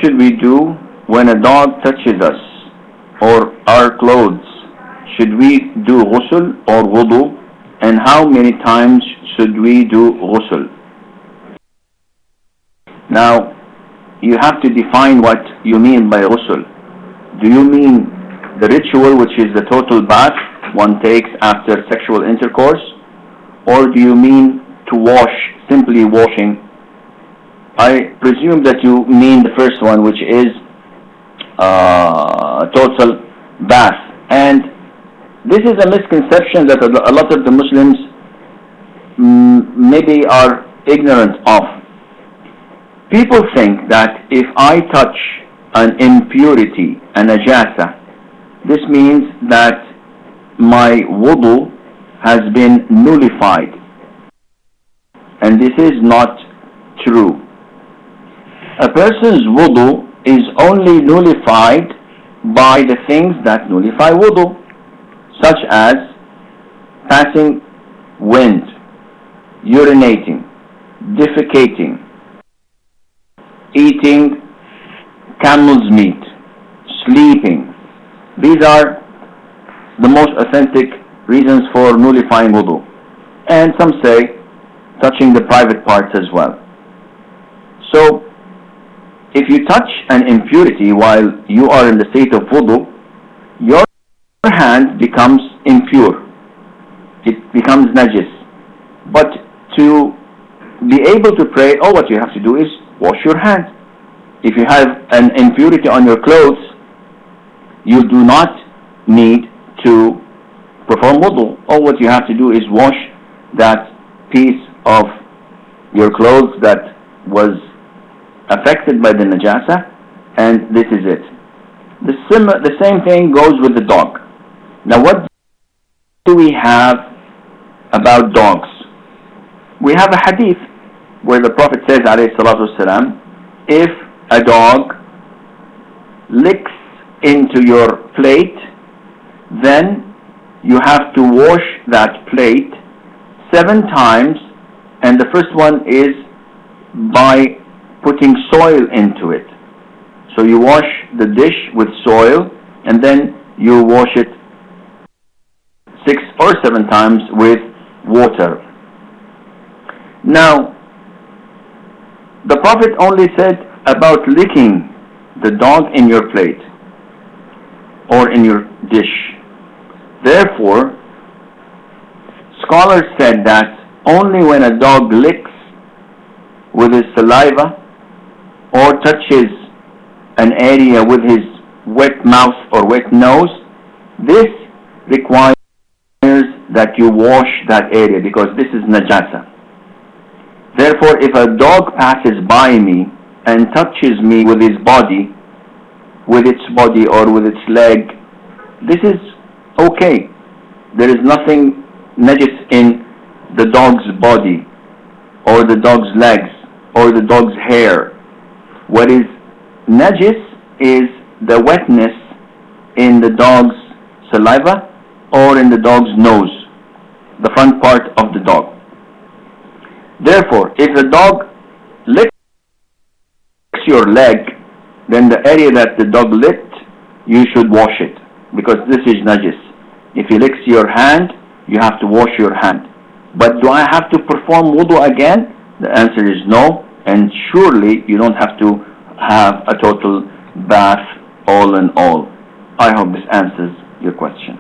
should we do when a dog touches us or our clothes? Should we do ghusl or wudu? And how many times should we do ghusl? Now, you have to define what you mean by ghusl. Do you mean the ritual, which is the total bath one takes after sexual intercourse? Or do you mean to wash, simply washing? I presume that you mean the first one, which is total bath. And this is a misconception that a lot of the Muslims maybe are ignorant of. People think that if I touch an impurity, a najasa, this means that my wudu has been nullified. And this is not true. A person's wudu is only nullified by the things that nullify wudu, such as passing wind, urinating, defecating, eating camel's meat, sleeping. These are the most authentic reasons for nullifying wudu. And some say touching the private parts as well. So, if you touch an impurity while you are in the state of wudu, your hand becomes impure. It becomes najis. But to be able to pray, what you have to do is wash your hand. If you have an impurity on your clothes, you do not need to perform wudu. All what you have to do is wash that piece of your clothes that was affected by the najasa, and this is it. The same thing goes with the dog. Now, what do we have about dogs? We have a hadith where the Prophet says, alayhi salatu wasalam, if a dog licks into your plate, then you have to wash that plate 7 times, and the first one is by putting soil into it. So you wash the dish with soil, and then you wash it 6 or 7 times with water. Now, the Prophet only said about licking the dog in your plate or in your dish. Therefore, scholars said that only when a dog licks with his saliva or touches an area with his wet mouth or wet nose, this requires that you wash that area, because this is najasa. Therefore, if a dog passes by me and touches me with its body or with its leg, this is okay. There is nothing najis in the dog's body or the dog's legs or the dog's hair. What is najis is the wetness in the dog's saliva or in the dog's nose, the front part of the dog. Therefore, if the dog licks your leg, then the area that the dog licked, you should wash it, because this is najis. If he licks your hand, you have to wash your hand. But do I have to perform wudu again? The answer is no, and surely you don't have to have a total bath all in all. I hope this answers your question.